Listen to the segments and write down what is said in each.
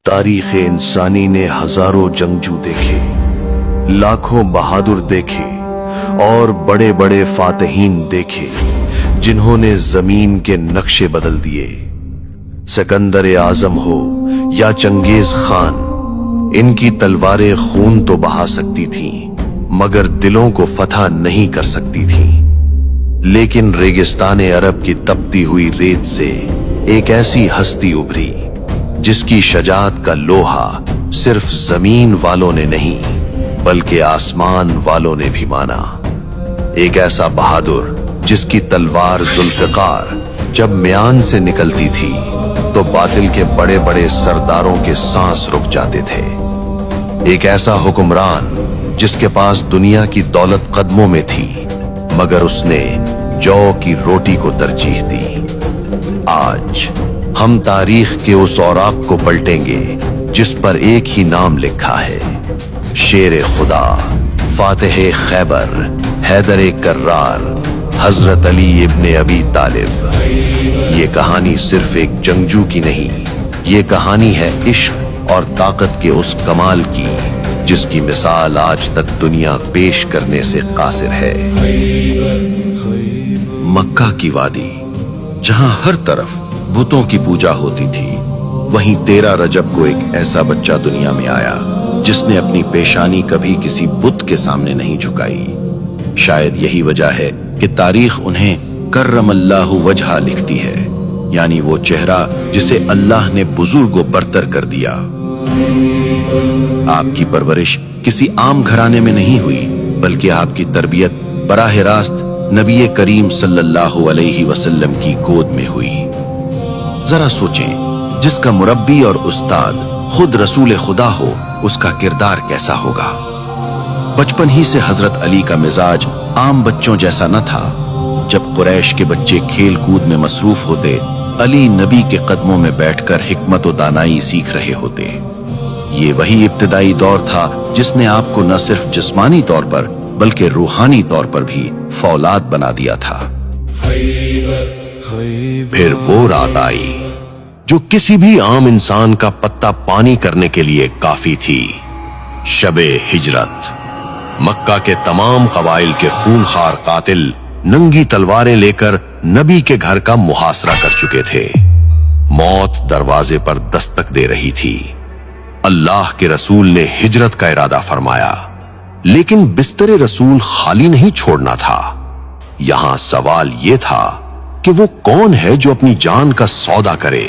तारीख इंसानी ने हजारों जंगजू देखे, लाखों बहादुर देखे और बड़े बड़े फातहीन देखे जिन्होंने जमीन के नक्शे बदल दिए। सिकंदर आजम हो या चंगेज खान, इनकी तलवारें खून तो बहा सकती थीं, मगर दिलों को फतह नहीं कर सकती थीं। लेकिन रेगिस्तान अरब की तपती हुई रेत से एक ऐसी हस्ती उभरी जिसकी शजात का लोहा सिर्फ जमीन वालों ने नहीं बल्कि आसमान वालों ने भी माना। एक ऐसा बहादुर जिसकी तलवार जुल्फकार जब म्यान से निकलती थी तो बातिल के बड़े बड़े सरदारों के सांस रुक जाते थे। एक ऐसा हुक्मरान जिसके पास दुनिया की दौलत कदमों में थी, मगर उसने जौ की रोटी को तरजीह दी। आज हम तारीख के उस औराक को पलटेंगे जिस पर एक ही नाम लिखा है, शेर खुदा, फातिह खैबर, हैदर कर्रार, हजरत अली इब्ने अबी तालिब। ये कहानी सिर्फ एक जंगजू की नहीं, ये कहानी है इश्क और ताकत के उस कमाल की जिसकी मिसाल आज तक दुनिया पेश करने से कासिर है। मक्का की वादी, जहां हर तरफ बुतों की पूजा होती थी, वहीं 13 रजब को एक ऐसा बच्चा दुनिया में आया जिसने अपनी पेशानी कभी किसी बुत के सामने नहीं झुकाई। शायद यही वजह है कि तारीख उन्हें कर्रमल्लाहु वजहा लिखती है, यानी वो चेहरा जिसे अल्लाह ने बुजुर्ग व बरतर कर दिया। आपकी परवरिश किसी आम घराने में नहीं हुई, बल्कि आपकी तरबियत बराह रास्त नबी करीम सल्लल्लाहु अलैहि वसल्लम की गोद में हुई। जरा सोचें, जिसका मुरब्बी और उस्ताद खुद रसूल खुदा हो, उसका किरदार कैसा होगा। बचपन ही से हजरत अली का मिजाज आम बच्चों जैसा न था। जब कुरैश के बच्चे खेल कूद में मसरूफ होते, अली नबी के कदमों में बैठकर हिकमत व दानाई सीख रहे होते। ये वही इब्तिदाई दौर था जिसने आपको न सिर्फ जिस्मानी तौर पर बल्कि रूहानी तौर पर भी फौलाद बना दिया था। फिर वो रात आई जो किसी भी आम इंसान का पत्ता पानी करने के लिए काफी थी, शबे हिजरत। मक्का के तमाम कबाइल के खूनखार कातिल नंगी तलवारें लेकर नबी के घर का मुहासरा कर चुके थे। मौत दरवाजे पर दस्तक दे रही थी। अल्लाह के रसूल ने हिजरत का इरादा फरमाया, लेकिन बिस्तरे रसूल खाली नहीं छोड़ना था। यहां सवाल यह था कि वो कौन है जो अपनी जान का सौदा करे।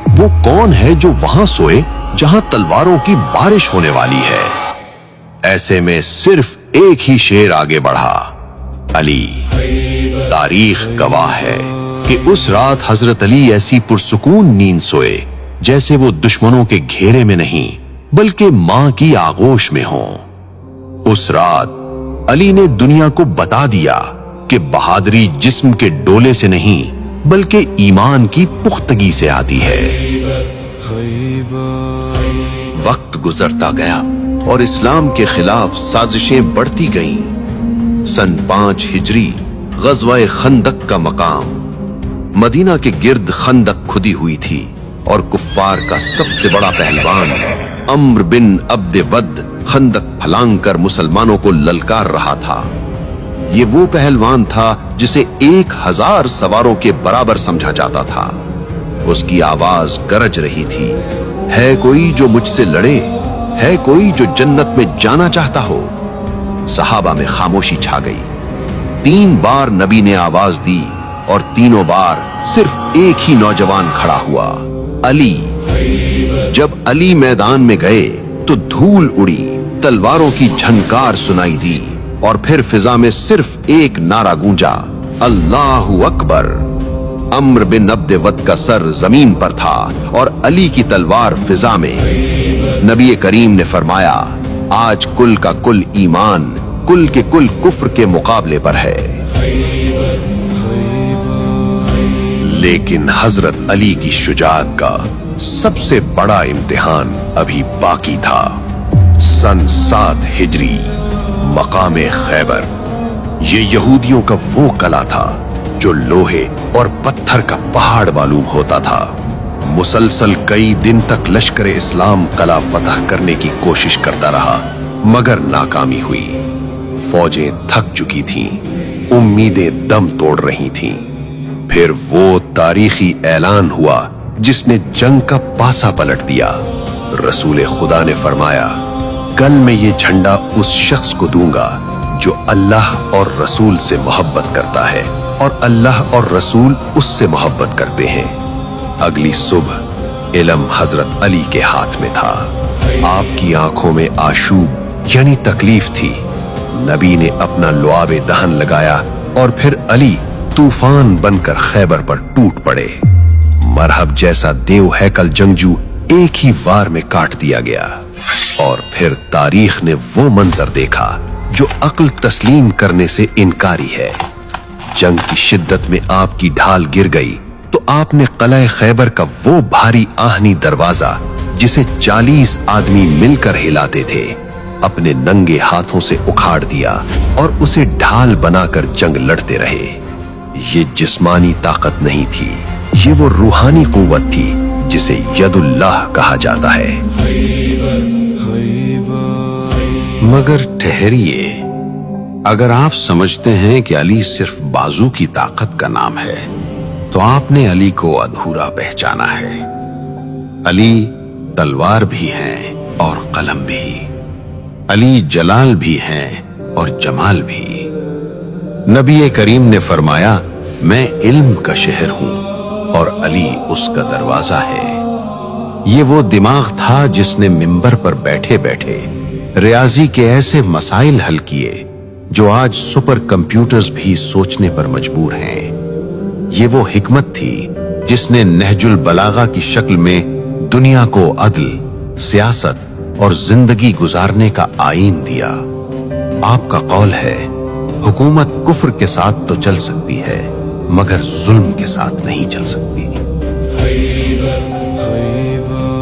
वो कौन है जो वहां सोए जहां तलवारों की बारिश होने वाली है। ऐसे में सिर्फ एक ही शेर आगे बढ़ा, अली। तारीख गवाह है कि उस रात हजरत अली ऐसी पुरसुकून नींद सोए जैसे वो दुश्मनों के घेरे में नहीं बल्कि मां की आगोश में हों। उस रात अली ने दुनिया को बता दिया कि बहादुरी जिस्म के डोले से नहीं बल्कि ईमान की पुख्तगी से आती है। वक्त गुजरता गया और इस्लाम के खिलाफ साजिशें बढ़ती गईं। सन 5 हिजरी गज़वा खंदक का मकाम। मदीना के गिर्द खंदक खुदी हुई थी और कुफ्फार का सबसे बड़ा पहलवान अम्र बिन अब्द वद खंदक फलांग कर मुसलमानों को ललकार रहा था। ये वो पहलवान था जिसे 1000 सवारों के बराबर समझा जाता था। उसकी आवाज गरज रही थी, है कोई जो मुझसे लड़े, है कोई जो जन्नत में जाना चाहता हो। सहाबा में खामोशी छा गई। 3 बार नबी ने आवाज दी और तीनों बार सिर्फ एक ही नौजवान खड़ा हुआ, अली। जब अली मैदान में गए तो धूल उड़ी, तलवारों की झनकार सुनाई दी और फिर फिजा में सिर्फ एक नारा गूंजा, अल्लाहु अकबर। अम्र बिन अब्द वद का सर जमीन पर था और अली की तलवार फिजा में। नबी करीम ने फरमाया, आज कुल का कुल ईमान कुल के कुल कुफ्र के मुकाबले पर है। लेकिन हजरत अली की शुजाअत का सबसे बड़ा इम्तिहान अभी बाकी था। सन 7 हिजरी, मकामे खैबर। ये यहूदियों का वो कला था जो लोहे और पत्थर का पहाड़ मालूम होता था, मुसलसल कई दिन तक लश्कर इस्लाम कला फतह करने की कोशिश करता रहा, मगर नाकामी हुई। फौजें थक चुकी थीं, उम्मीदें दम तोड़ रही थीं। फिर वो तारीखी ऐलान हुआ जिसने जंग का पासा पलट दिया। रसूल खुदा ने फरमाया, कल मैं ये झंडा उस शख्स को दूंगा जो अल्लाह और रसूल से मोहब्बत करता है और अल्लाह और रसूल उससे मोहब्बत करते हैं। अगली सुबह इल्म हजरत अली के हाथ में था। आपकी आंखों में आशूब यानी तकलीफ थी। नबी ने अपना लुआबे दहन लगाया और फिर अली तूफान बनकर खैबर पर टूट पड़े। मरहब जैसा देव हैकल जंगजू एक ही वार में काट दिया गया। और फिर तारीख ने वो मंजर देखा जो अक्ल तस्लीम करने से इनकारी है। जंग की शिद्दत में आपकी ढाल गिर गई तो आपने किला खैबर का वो भारी आहनी दरवाजा जिसे 40 आदमी मिलकर हिलाते थे, अपने नंगे हाथों से उखाड़ दिया और उसे ढाल बनाकर जंग लड़ते रहे। ये जिस्मानी ताकत नहीं थी, ये वो रूहानी कुव्वत थी जिसे यदुल्लाह कहा जाता है। मगर ठहरिए, अगर आप समझते हैं कि अली सिर्फ बाजू की ताकत का नाम है तो आपने अली को अधूरा पहचाना है। अली तलवार भी हैं और कलम भी। अली जलाल भी हैं और जमाल भी। नबी करीम ने फरमाया, मैं इल्म का शहर हूं और अली उसका दरवाजा है। ये वो दिमाग था जिसने मिंबर पर बैठे बैठे रियाजी के ऐसे मसाइल हल किए जो आज सुपर कंप्यूटर्स भी सोचने पर मजबूर हैं। ये वो हिकमत थी जिसने नहजुल बलागा की शक्ल में दुनिया को अदल, सियासत और जिंदगी गुजारने का आईन दिया। आपका कौल है, हुकूमत कुफ्र के साथ तो चल सकती है मगर जुल्म के साथ नहीं चल सकती।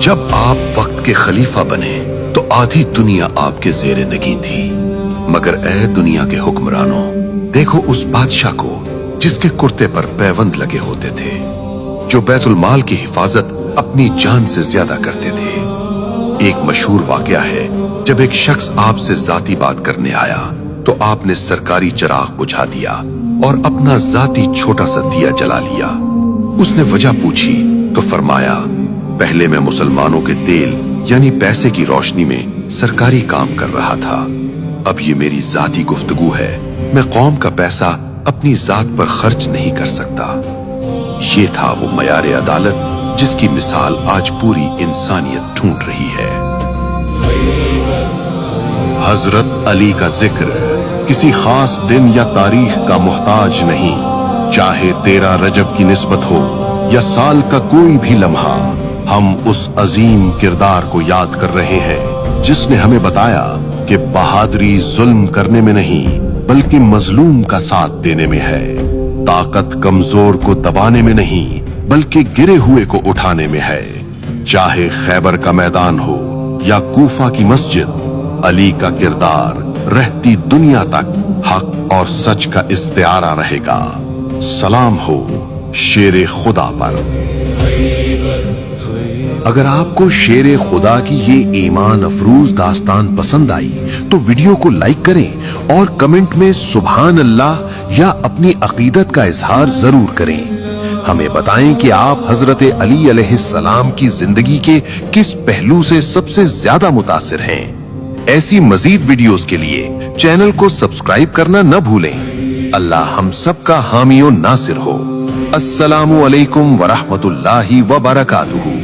जब आप वक्त के खलीफा बने तो आधी दुनिया आपके जेरे नगी थी, मगर ए दुनिया के हुक्मरानों, देखो उस बादशाह को जिसके कुर्ते पर पैबंद लगे होते थे, जो बैतुल माल की हिफाजत अपनी जान से ज्यादा करते थे। एक मशहूर वाकया है, जब एक शख्स आपसे जाती बात करने आया तो आपने सरकारी चिराग बुझा दिया और अपना जाती छोटा सा दिया जला लिया। उसने वजह पूछी तो फरमाया, पहले मैं मुसलमानों के तेल यानी पैसे की रोशनी में सरकारी काम कर रहा था, अब ये मेरी जाती गुफ्तगू है। मैं कौम का पैसा अपनी जात पर खर्च नहीं कर सकता। ये था वो मयारे अदालत जिसकी मिसाल आज पूरी इंसानियत ढूंढ रही है। हजरत अली का जिक्र किसी खास दिन या तारीख का मोहताज नहीं। चाहे 13 रजब की निस्बत हो या साल का कोई भी लम्हा, हम उस अजीम किरदार को याद कर रहे हैं जिसने हमें बताया कि बहादुरी जुल्म करने में नहीं बल्कि मजलूम का साथ देने में है। ताकत कमजोर को दबाने में नहीं बल्कि गिरे हुए को उठाने में है। चाहे खैबर का मैदान हो या कूफा की मस्जिद, अली का किरदार रहती दुनिया तक हक और सच का इस्तिआरा रहेगा। सलाम हो शेरे खुदा पर। अगर आपको शेरे खुदा की ये ईमान अफरूज दास्तान पसंद आई तो वीडियो को लाइक करें और कमेंट में सुभान अल्लाह या अपनी अकीदत का इजहार जरूर करें। हमें बताएं कि आप हजरत अली अलैहिस्सलाम की जिंदगी के किस पहलू से सबसे ज्यादा मुतासिर हैं। ऐसी मजीद वीडियोस के लिए चैनल को सब्सक्राइब करना न भूलें। अल्लाह हम सबका हामी और नासिर हो। अस्सलामु अलैकुम व रहमतुल्लाहि व बरकातुहू।